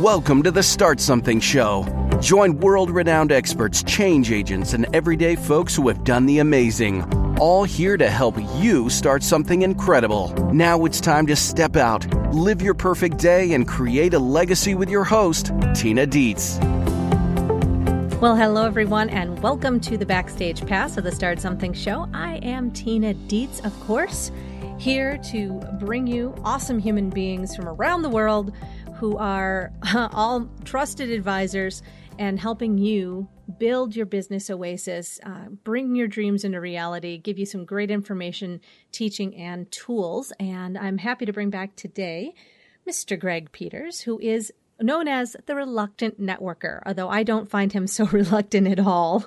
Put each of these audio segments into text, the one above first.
Welcome to the Start Something Show. Join world-renowned experts, change agents, and everyday folks who have done the amazing. All here to help you start something incredible. Now it's time to step out, live your perfect day, and create a legacy with your host, Tina Dietz. Well, hello, everyone, and welcome to the Backstage Pass of the Start Something Show. I am Tina Dietz, of course, here to bring you awesome human beings from around the world who are all trusted advisors and helping you build your business oasis, bring your dreams into reality, give you some great information, teaching, and tools. And I'm happy to bring back today Mr. Greg Peters, who is known as the Reluctant Networker, although I don't find him so reluctant at all.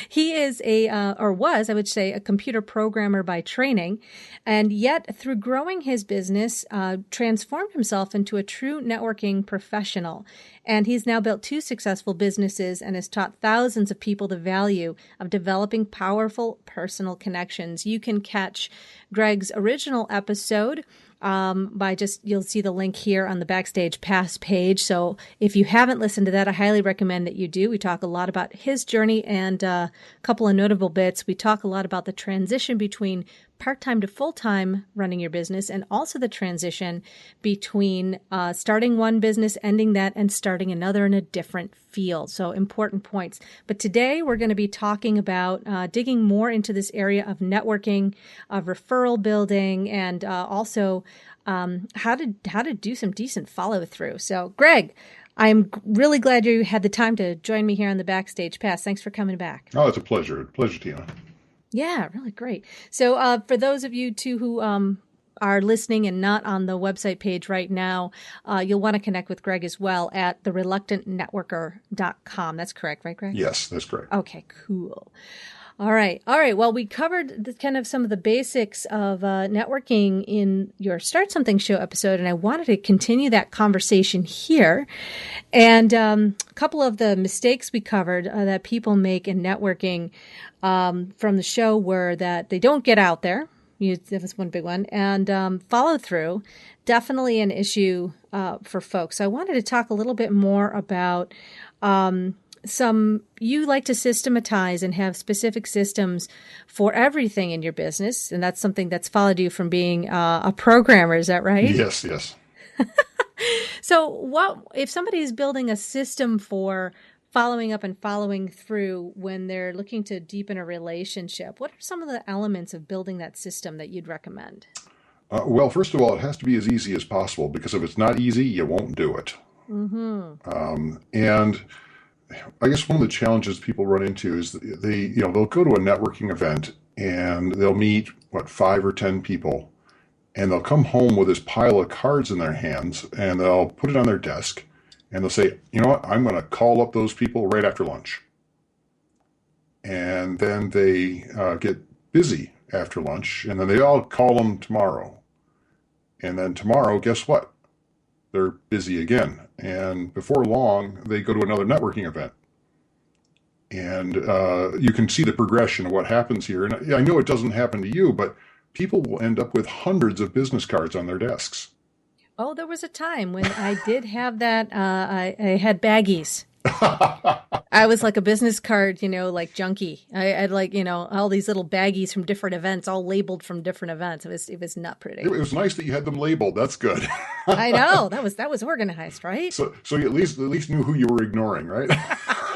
He is was, I would say, a computer programmer by training, and yet through growing his business, transformed himself into a true networking professional. And he's now built 2 successful businesses and has taught thousands of people the value of developing powerful personal connections. You can catch Greg's original episode you'll see the link here on the Backstage Pass page. So if you haven't listened to that, I highly recommend that you do. We talk a lot about his journey and a couple of notable bits. We talk a lot about the transition between part-time to full-time running your business, and also the transition between starting one business, ending that, and starting another in a different field. So important points. But today we're going to be talking about digging more into this area of networking, of referral building, and also how to do some decent follow-through. So Greg, I'm really glad you had the time to join me here on the Backstage Pass. Thanks for coming back. Oh, it's a pleasure. Pleasure, Tina. Yeah, really great. So for those of you too who are listening and not on the website page right now, you'll want to connect with Greg as well at thereluctantnetworker.com. That's correct, right, Greg? Yes, that's correct. Okay, cool. All right. Well, we covered kind of some of the basics of networking in your Start Something Show episode, and I wanted to continue that conversation here. And a couple of the mistakes we covered that people make in networking from the show were that they don't get out there. That was one big one. And follow through, definitely an issue for folks. So I wanted to talk a little bit more about you like to systematize and have specific systems for everything in your business. And that's something that's followed you from being a programmer. Is that right? Yes. So what if somebody's building a system for following up and following through when they're looking to deepen a relationship? What are some of the elements of building that system that you'd recommend? Well, first of all, it has to be as easy as possible, because if it's not easy, you won't do it. Mm-hmm. And I guess one of the challenges people run into is they'll go to a networking event and they'll meet 5 or 10 people, and they'll come home with this pile of cards in their hands and they'll put it on their desk. And they'll say, you know what, I'm going to call up those people right after lunch. And then they get busy after lunch, and then they all call them tomorrow. And then tomorrow, guess what? They're busy again. And before long, they go to another networking event. And you can see the progression of what happens here. And I know it doesn't happen to you, but people will end up with hundreds of business cards on their desks. Oh, there was a time when I did have that. I had baggies. I was like a business card, like junkie. I had all these little baggies from different events, all labeled from different events. It was not pretty. It was nice that you had them labeled. That's good. I know that was organized, right? So you at least knew who you were ignoring, right?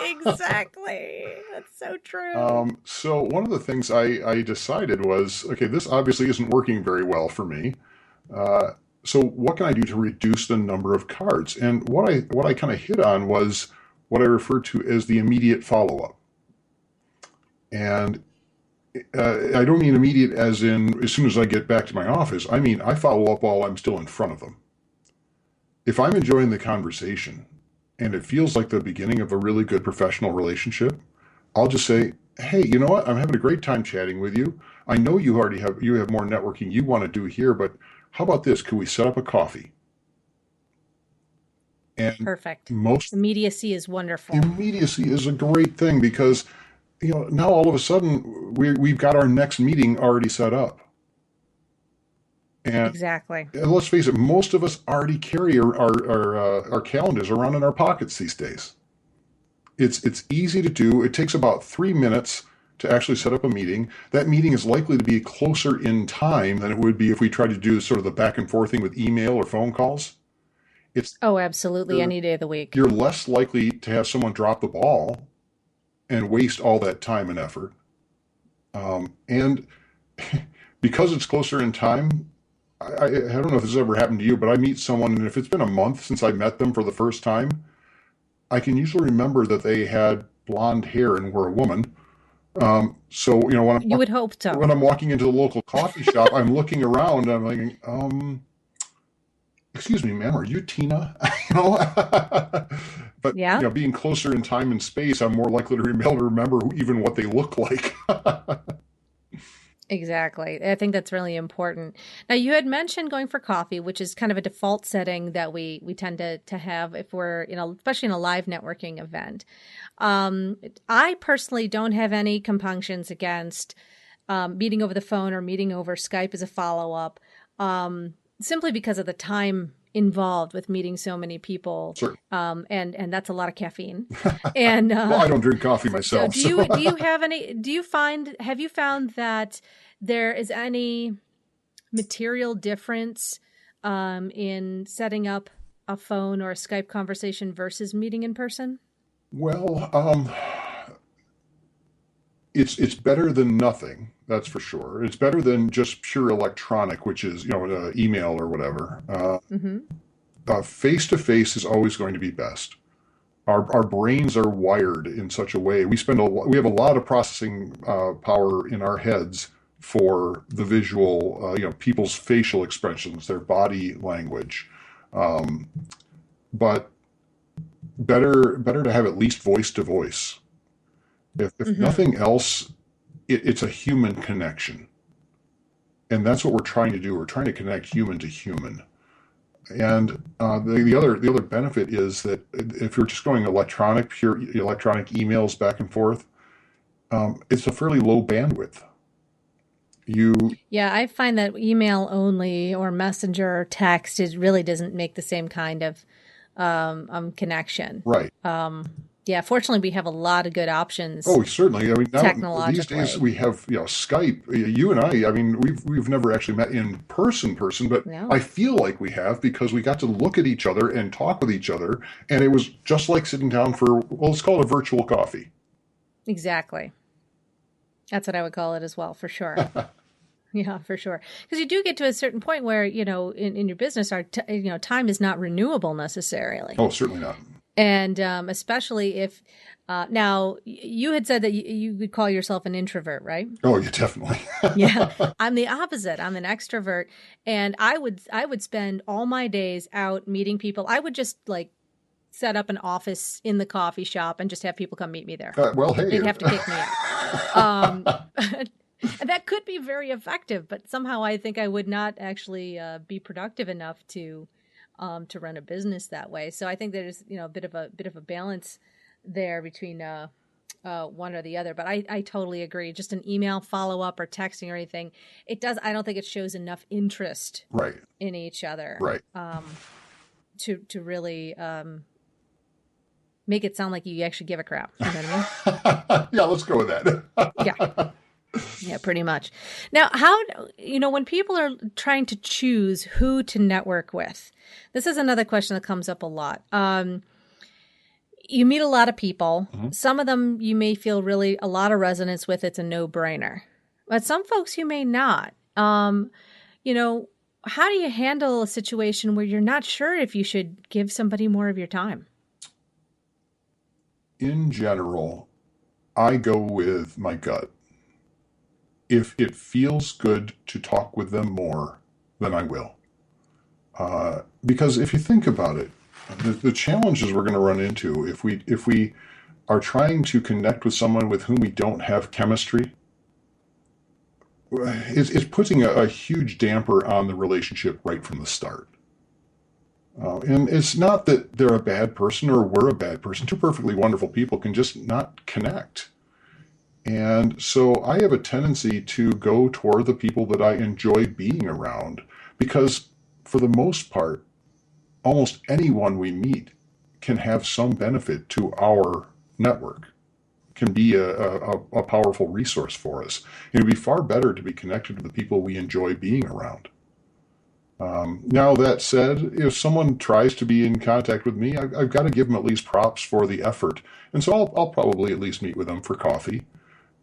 Exactly. That's so true. So one of the things I decided was, okay, this obviously isn't working very well for me. So what can I do to reduce the number of cards? And what I kind of hit on was what I refer to as the immediate follow-up. And I don't mean immediate as in as soon as I get back to my office. I mean, I follow up while I'm still in front of them. If I'm enjoying the conversation and it feels like the beginning of a really good professional relationship, I'll just say, hey, you know what? I'm having a great time chatting with you. I know you have more networking you want to do here, but how about this? Could we set up a coffee? And perfect. Immediacy is wonderful. Immediacy is a great thing, because now all of a sudden we've got our next meeting already set up. And, Exactly. and let's face it, most of us already carry our calendars around in our pockets these days. It's easy to do. It takes about 3 minutes to actually set up a meeting. That meeting is likely to be closer in time than it would be if we tried to do sort of the back and forth thing with email or phone calls. It's Oh, absolutely. you're, Any day of the week. you're less likely to have someone drop the ball and waste all that time and effort. And because it's closer in time, I don't know if this has ever happened to you, but I meet someone, and if it's been a month since I met them for the first time, I can usually remember that they had blonde hair and were a woman. So You would hope so. when I'm walking into the local coffee shop, I'm looking around, and I'm like, excuse me, ma'am, are you Tina? you know, but Yeah. being closer in time and space, I'm more likely to be able to remember even what they look like. Exactly. I think that's really important. Now, you had mentioned going for coffee, which is kind of a default setting that we tend to have if we're, especially in a live networking event. I personally don't have any compunctions against meeting over the phone or meeting over Skype as a follow-up, simply because of the time involved with meeting so many people. Sure. And that's a lot of caffeine. And Well, I don't drink coffee myself. so do you have you found that there is any material difference in setting up a phone or a Skype conversation versus meeting in person? Well, it's better than nothing, that's for sure. It's better than just pure electronic, which is email or whatever. Face to face is always going to be best. Our brains are wired in such a way. We have a lot of processing power in our heads for the visual, people's facial expressions, their body language. But better to have at least voice to voice. If nothing else, it's a human connection. And that's what we're trying to do. We're trying to connect human to human. And the other benefit is that if you're just going pure electronic emails back and forth, it's a fairly low bandwidth. Yeah, I find that email only or messenger or text really doesn't make the same kind of connection. Right. Yeah, fortunately, we have a lot of good options. Oh, certainly. I mean, now these technologically. days we have Skype. You and I mean, we've never actually met in person, but No. I feel like we have because we got to look at each other and talk with each other, and it was just like sitting down for, well, let's call it a virtual coffee. Exactly. That's what I would call it as well, for sure. Yeah, for sure. Because you do get to a certain point where, in your business, time is not renewable necessarily. Oh, certainly not. And especially if, now, you had said that you would call yourself an introvert, right? Oh, yeah, definitely. Yeah, I'm the opposite. I'm an extrovert. And I would spend all my days out meeting people. I would just set up an office in the coffee shop and just have people come meet me there. Well, hey. They'd have to kick me out. And that could be very effective, but somehow I think I would not actually be productive enough to run a business that way. So I think there's a bit of a balance there between one or the other. But I totally agree. Just an email follow up or texting or anything, I don't think it shows enough interest Right. in each other. Right. To really make it sound like you actually give a crap. You know what I mean? Yeah, let's go with that. Yeah. Yeah, pretty much. Now, when people are trying to choose who to network with, this is another question that comes up a lot. You meet a lot of people. Mm-hmm. Some of them you may feel really a lot of resonance with. It's a no-brainer. But some folks you may not. How do you handle a situation where you're not sure if you should give somebody more of your time? In general, I go with my gut. If it feels good to talk with them more, then I will. Because if you think about it, the challenges we're going to run into if we are trying to connect with someone with whom we don't have chemistry, it's putting a huge damper on the relationship right from the start. And it's not that they're a bad person or we're a bad person. Two perfectly wonderful people can just not connect. And so I have a tendency to go toward the people that I enjoy being around because for the most part, almost anyone we meet can have some benefit to our network, can be a powerful resource for us. It would be far better to be connected to the people we enjoy being around. Now, that said, if someone tries to be in contact with me, I've got to give them at least props for the effort. And so I'll probably at least meet with them for coffee.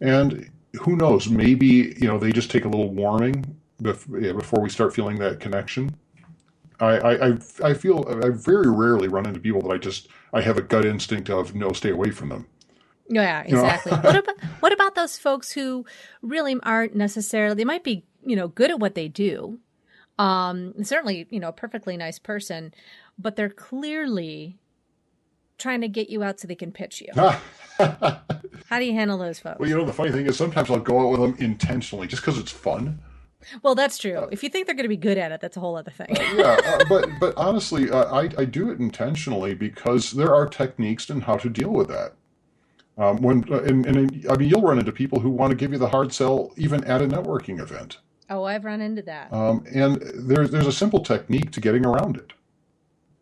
And who knows, maybe, they just take a little warming before we start feeling that connection. I feel I very rarely run into people that I have a gut instinct of, no, stay away from them. Yeah, exactly. What about those folks who really aren't necessarily, they might be, good at what they do. Certainly, a perfectly nice person, but they're clearly trying to get you out so they can pitch you. How do you handle those folks? Well, the funny thing is sometimes I'll go out with them intentionally just because it's fun. Well, that's true. If you think they're going to be good at it, that's a whole other thing. But honestly, I do it intentionally because there are techniques in how to deal with that. You'll run into people who want to give you the hard sell even at a networking event. Oh, I've run into that. And there's a simple technique to getting around it.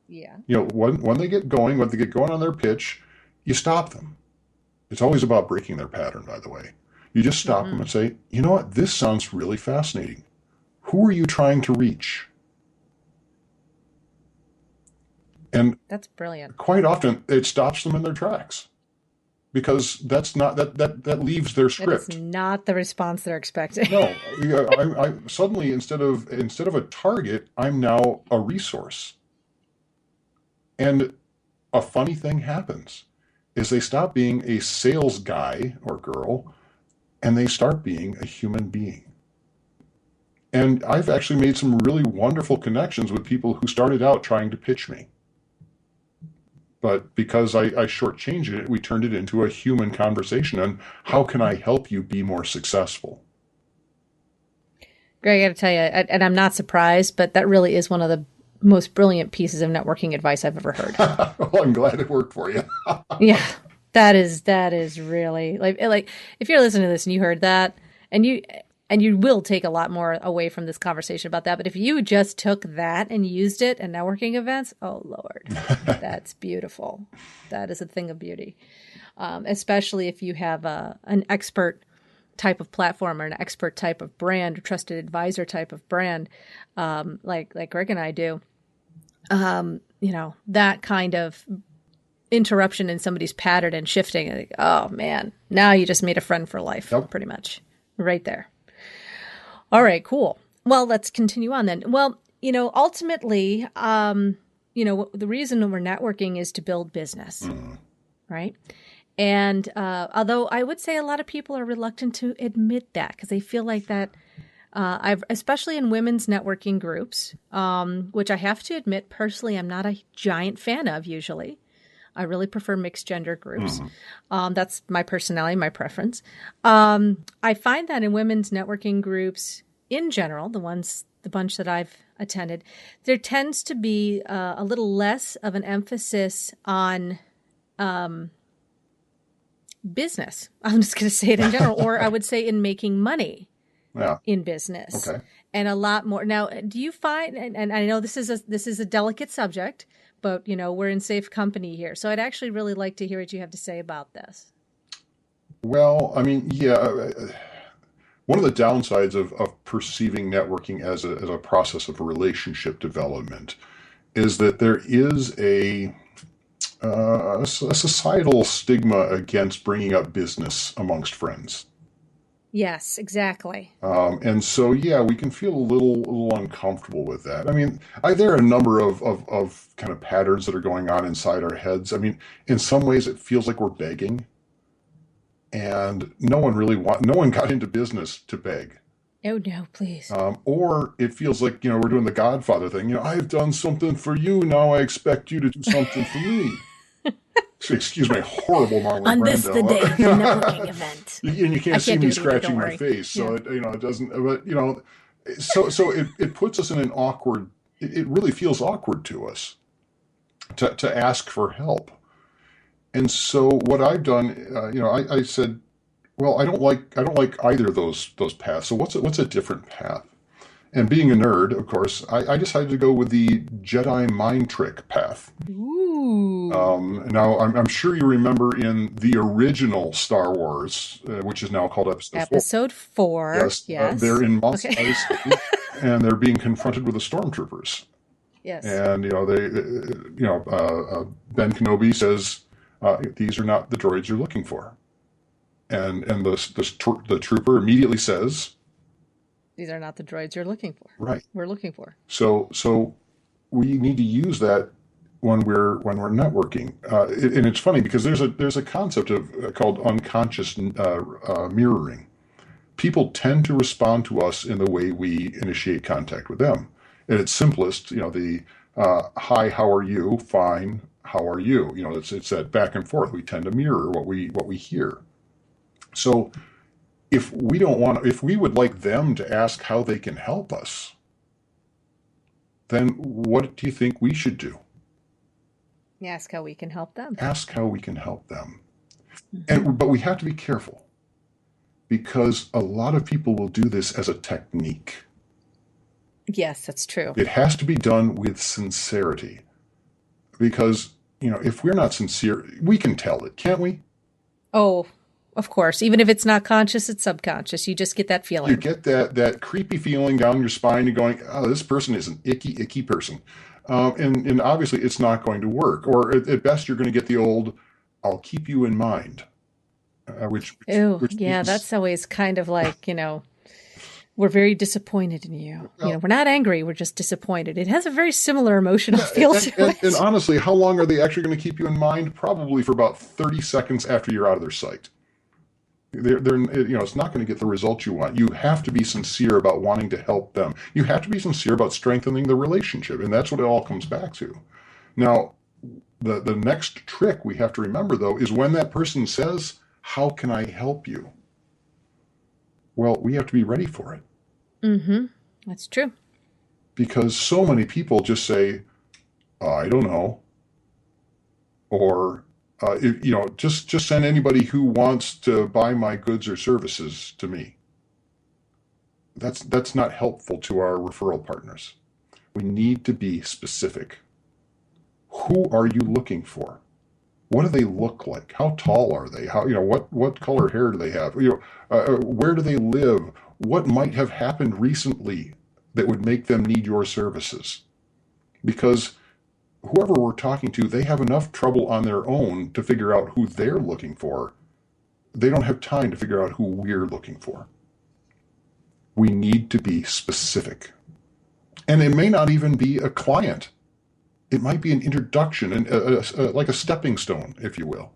Yeah. When they get going on their pitch, you stop them. It's always about breaking their pattern, by the way. You just stop them and say, you know what, this sounds really fascinating. Who are you trying to reach? And that's brilliant. Quite often it stops them in their tracks. Because that's not that leaves their script. It's not the response they're expecting. No, I suddenly instead of a target, I'm now a resource. And a funny thing happens is they stop being a sales guy or girl, and they start being a human being. And I've actually made some really wonderful connections with people who started out trying to pitch me. But because I shortchanged it, we turned it into a human conversation on how can I help you be more successful. Greg, I got to tell you, and I'm not surprised, but that really is one of the most brilliant pieces of networking advice I've ever heard. Well, I'm glad it worked for you. Yeah, that is really like if you're listening to this and you heard that, and you will take a lot more away from this conversation about that. But if you just took that and used it in networking events, oh, Lord, that's beautiful. That is a thing of beauty, especially if you have an expert type of platform or an expert type of brand, or trusted advisor type of brand, like Greg and I do. That kind of interruption in somebody's pattern and shifting. Like, oh, man, now you just made a friend for life, pretty much right there. All right, cool. Well, let's continue on then. Well, ultimately, the reason we're networking is to build business, right? And although I would say a lot of people are reluctant to admit that because they feel like that, especially in women's networking groups, which I have to admit, personally, I'm not a giant fan of usually. I really prefer mixed gender groups. That's my personality, my preference. I find that in women's networking groups in general, the bunch that I've attended, there tends to be a little less of an emphasis on business. I'm just going to say it in general, or I would say in making money in business. Okay. And a lot more. Now, do you find, and I know this is a delicate subject, but, we're in safe company here. So I'd actually really like to hear what you have to say about this. Well, I mean, yeah, one of the downsides of perceiving networking as a process of relationship development is that there is a societal stigma against bringing up business amongst friends. Yes, exactly. And so, yeah, we can feel a little uncomfortable with that. I mean, there are a number of kind of patterns that are going on inside our heads. I mean, in some ways it feels like we're begging, and no one got into business to beg. Oh, no, please. Or it feels like, we're doing the Godfather thing. I've done something for you, now I expect you to do something for me. Excuse my horrible Marlon on Brando. this the day of the networking event. And you can't see me scratching my face, so it doesn't. But so it puts us in an awkward. It really feels awkward to us to ask for help. And so what I've done, I said, well, I don't like either of those paths. So what's a different path? And being a nerd, of course, I decided to go with the Jedi mind trick path. Ooh. Now, I'm sure you remember in the original Star Wars, which is now called Episode 4. Episode 4. Yes. They're in Mos Eisley, and they're being confronted with the stormtroopers. Yes. And, Ben Kenobi says, these are not the droids you're looking for. And the trooper immediately says, these are not the droids you're looking for. Right. We're looking for. So we need to use that when we're networking. And it's funny because there's a concept called unconscious mirroring. People tend to respond to us in the way we initiate contact with them. At its simplest, the hi, how are you? Fine, how are you? It's that back and forth. We tend to mirror what we hear. So if we would like them to ask how they can help us, then what do you think we should do? Ask how we can help them. Ask how we can help them. But we have to be careful because a lot of people will do this as a technique. Yes, that's true. It has to be done with sincerity because, if we're not sincere, we can tell it, can't we? Oh, of course. Even if it's not conscious, it's subconscious. You just get that feeling. You get that creepy feeling down your spine and going, oh, this person is an icky person. And obviously it's not going to work. Or at best, you're going to get the old, I'll keep you in mind. Which means, that's always kind of like, we're very disappointed in you. We're not angry. We're just disappointed. It has a very similar emotional feel to it. And honestly, how long are they actually going to keep you in mind? Probably for about 30 seconds after you're out of their sight. It's not going to get the results you want. You have to be sincere about wanting to help them. You have to be sincere about strengthening the relationship, and that's what it all comes back to. Now, the next trick we have to remember, though, is when that person says, how can I help you? Well, we have to be ready for it. Mm-hmm. That's true. Because so many people just say, I don't know, or just send anybody who wants to buy my goods or services to me. That's not helpful to our referral partners. We need to be specific. Who are you looking for? What do they look like? How tall are they? What color hair do they have? Where do they live? What might have happened recently that would make them need your services? Because whoever we're talking to, they have enough trouble on their own to figure out who they're looking for. They don't have time to figure out who we're looking for. We need to be specific. And it may not even be a client. It might be an introduction, and like a stepping stone, if you will.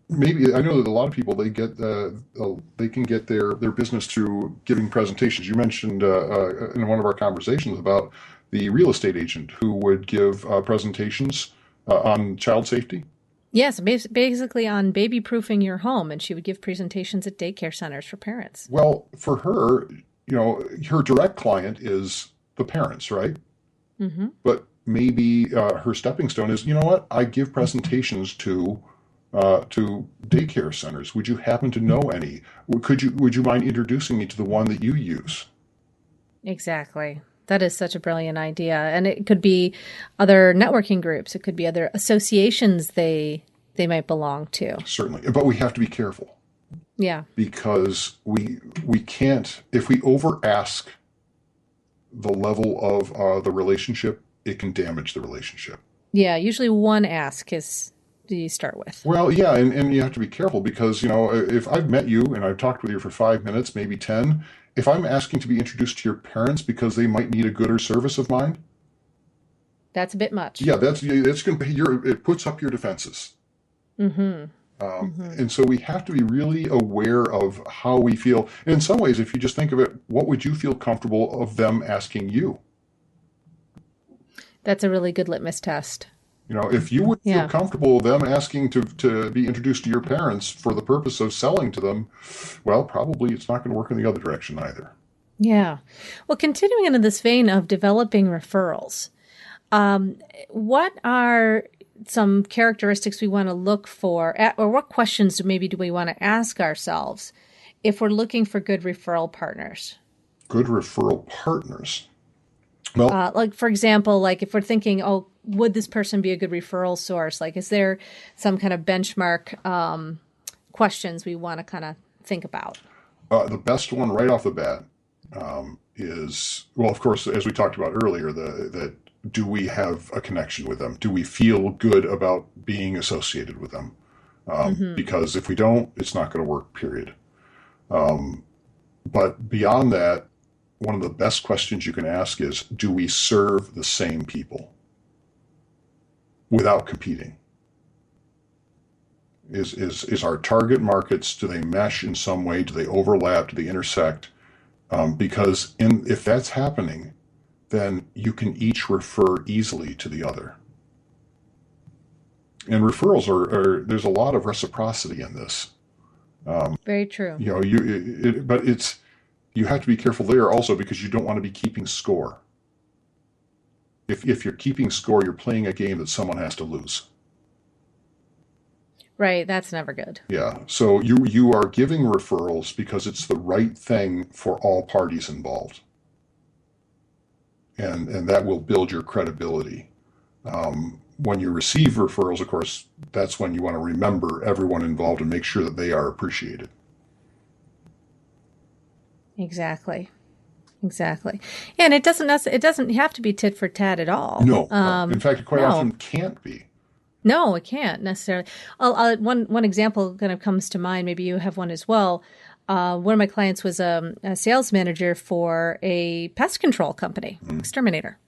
Maybe I know that a lot of people they can get their business through giving presentations. You mentioned in one of our conversations about the real estate agent who would give presentations on child safety. Yes, basically on baby-proofing your home, and she would give presentations at daycare centers for parents. Well, for her, her direct client is the parents, right? Mm-hmm. But maybe her stepping stone is, I give presentations to daycare centers. Would you happen to know any? Would you mind introducing me to the one that you use? Exactly. That is such a brilliant idea. And it could be other networking groups. It could be other associations they might belong to. Certainly. But we have to be careful. Yeah. Because we can't, if we over ask the level of the relationship, it can damage the relationship. Yeah. Usually one ask do you start with? Well, yeah. And you have to be careful because, if I've met you and I've talked with you for 5 minutes, maybe 10, if I'm asking to be introduced to your parents because they might need a good or service of mine, that's a bit much. Yeah, that's going to it puts up your defenses. Mm-hmm. And so we have to be really aware of how we feel. And in some ways, if you just think of it, what would you feel comfortable of them asking you? That's a really good litmus test. If you would feel comfortable them asking to be introduced to your parents for the purpose of selling to them, well, probably it's not going to work in the other direction either. Yeah. Well, continuing into this vein of developing referrals, what are some characteristics we want to look for, or what questions do we want to ask ourselves if we're looking for good referral partners? good referral partners. Well, like, for example, like if we're thinking, oh, would this person be a good referral source? Like, is there some kind of benchmark questions we want to kind of think about? the best one right off the bat is, well, of course, as we talked about earlier, that do we have a connection with them? Do we feel good about being associated with them? Because if we don't, it's not going to work, period. But beyond that, one of the best questions you can ask is, do we serve the same people without competing? Is our target markets, do they mesh in some way? Do they overlap? Do they intersect? Because if that's happening, then you can each refer easily to the other. And referrals there's a lot of reciprocity in this. Very true. But you have to be careful there also, because you don't want to be keeping score. If you're keeping score, you're playing a game that someone has to lose. Right, that's never good. Yeah, so you are giving referrals because it's the right thing for all parties involved. And that will build your credibility. When you receive referrals, of course, that's when you want to remember everyone involved and make sure that they are appreciated. Exactly. And it doesn't have to be tit for tat at all. No. In fact, it quite often can't be. No, it can't necessarily. One example kind of comes to mind. Maybe you have one as well. One of my clients was a sales manager for a pest control company, exterminator.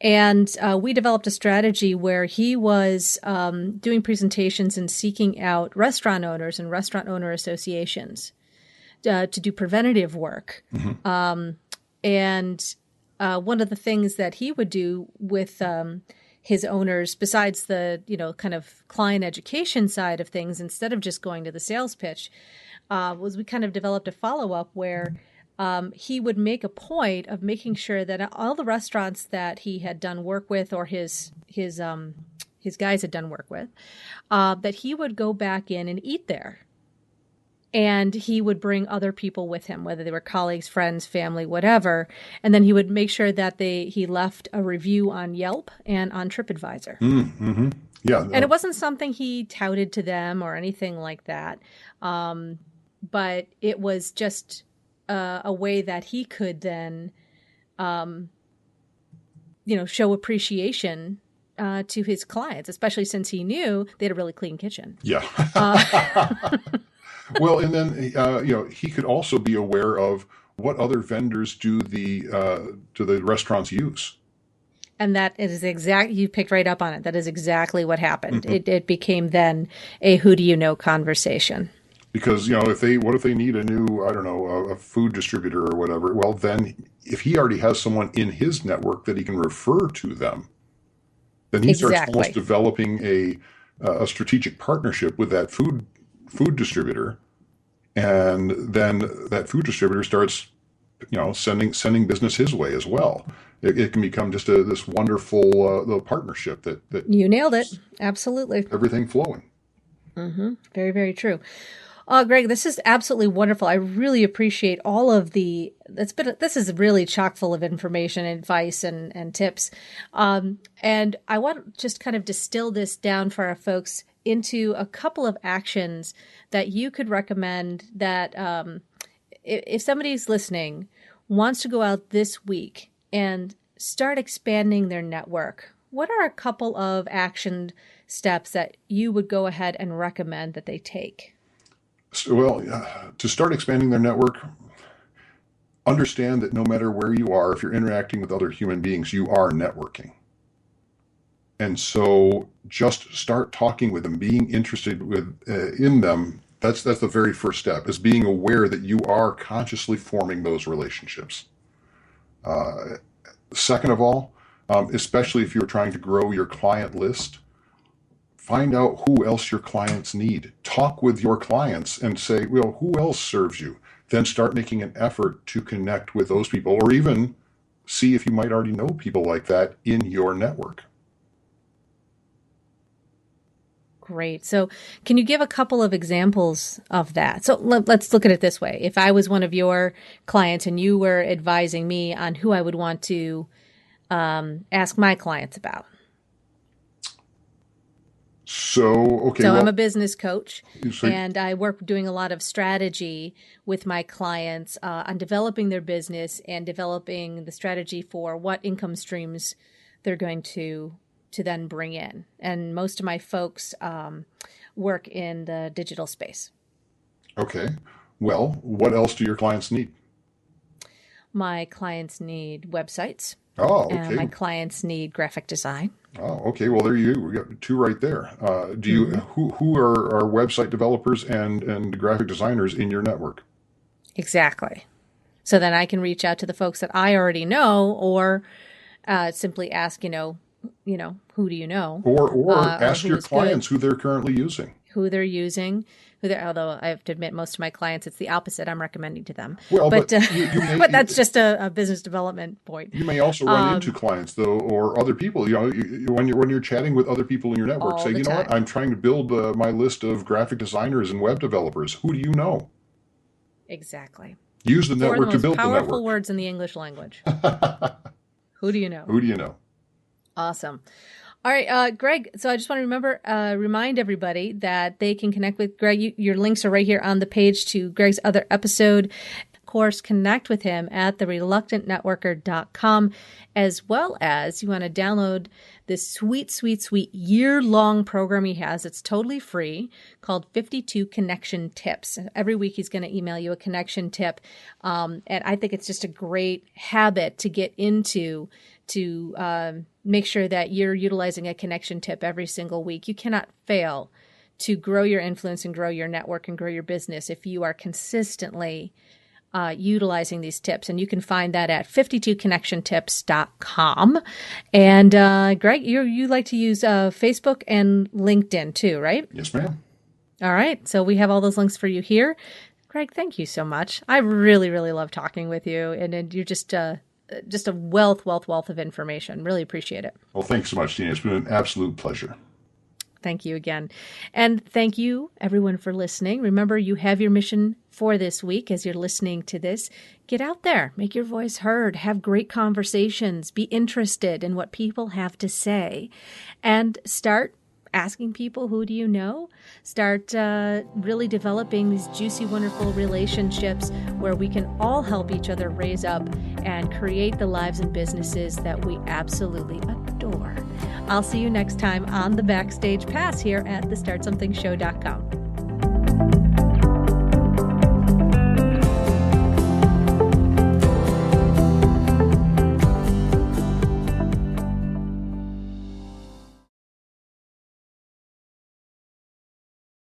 And we developed a strategy where he was doing presentations and seeking out restaurant owners and restaurant owner associations to do preventative work. And one of the things that he would do with his owners, besides the, kind of client education side of things, instead of just going to the sales pitch, was we kind of developed a follow-up where he would make a point of making sure that all the restaurants that he had done work with, or his guys had done work with, that he would go back in and eat there. And he would bring other people with him, whether they were colleagues, friends, family, whatever. And then he would make sure that he left a review on Yelp and on TripAdvisor. Yeah. And it wasn't something he touted to them or anything like that. But it was just a way that he could then, show appreciation to his clients, especially since he knew they had a really clean kitchen. Yeah. Well, and then he could also be aware of what other vendors do the restaurants use. And that is you picked right up on it. That is exactly what happened. It became then a who do you know conversation. Because what if they need a new, a food distributor or whatever? Well, then if he already has someone in his network that he can refer to them, then he starts almost developing a strategic partnership with that food distributor, and then that food distributor starts, sending business his way as well. It can become just this wonderful little partnership that you nailed it. Absolutely, everything flowing. Very, very true. Greg, this is absolutely wonderful. I really appreciate all of this is really chock full of information, advice, and tips. And I want to just kind of distill this down for our folks into a couple of actions that you could recommend that if somebody's listening wants to go out this week and start expanding their network, what are a couple of action steps that you would go ahead and recommend that they take? Well, to start expanding their network, understand that no matter where you are, if you're interacting with other human beings, you are networking. And so just start talking with them, being interested in them. That's the very first step, is being aware that you are consciously forming those relationships. Second of all, especially if you're trying to grow your client list, find out who else your clients need. Talk with your clients and say, well, who else serves you? Then start making an effort to connect with those people, or even see if you might already know people like that in your network. Great. So can you give a couple of examples of that? So let's look at it this way. If I was one of your clients and you were advising me on who I would want to ask my clients about. So I'm a business coach, and I work doing a lot of strategy with my clients on developing their business and developing the strategy for what income streams they're going to then bring in. And most of my folks work in the digital space. Okay. Well, what else do your clients need? My clients need websites. Oh, okay. And my clients need graphic design. Oh, okay. Well, there you go. We got two right there. Who are website developers and graphic designers in your network? Exactly. So then I can reach out to the folks that I already know, or simply ask, who do you know? Or ask your clients who they're currently using. Who they're using. Although I have to admit, most of my clients, it's the opposite I'm recommending to them. Well, but that's just a business development point. You may also run into clients, though, or other people. When you're chatting with other people in your network, say, you know what, I'm trying to build my list of graphic designers and web developers. Who do you know? Exactly. Use the network to build the network. Powerful words in the English language. Who do you know? Who do you know? Awesome. All right, Greg, so I just want to remind everybody that they can connect with Greg. Your links are right here on the page to Greg's other episode. Of course, connect with him at thereluctantnetworker.com, as well as you want to download this sweet, sweet, sweet year-long program he has. It's totally free, called 52 Connection Tips. Every week he's going to email you a connection tip, and I think it's just a great habit to get into to make sure that you're utilizing a connection tip every single week. You cannot fail to grow your influence and grow your network and grow your business if you are consistently utilizing these tips. And you can find that at 52connectiontips.com. And Greg, you like to use Facebook and LinkedIn too, right? Yes, ma'am. All right. So we have all those links for you here. Greg, thank you so much. I really, really love talking with you. And you're just a wealth of information. Really appreciate it. Well, thanks so much, Tina. It's been an absolute pleasure. Thank you again. And thank you, everyone, for listening. Remember, you have your mission for this week as you're listening to this. Get out there, make your voice heard, have great conversations, be interested in what people have to say, and start asking people, who do you know? Start really developing these juicy, wonderful relationships where we can all help each other raise up and create the lives and businesses that we absolutely adore. I'll see you next time on the Backstage Pass here at the StartSomethingShow.com.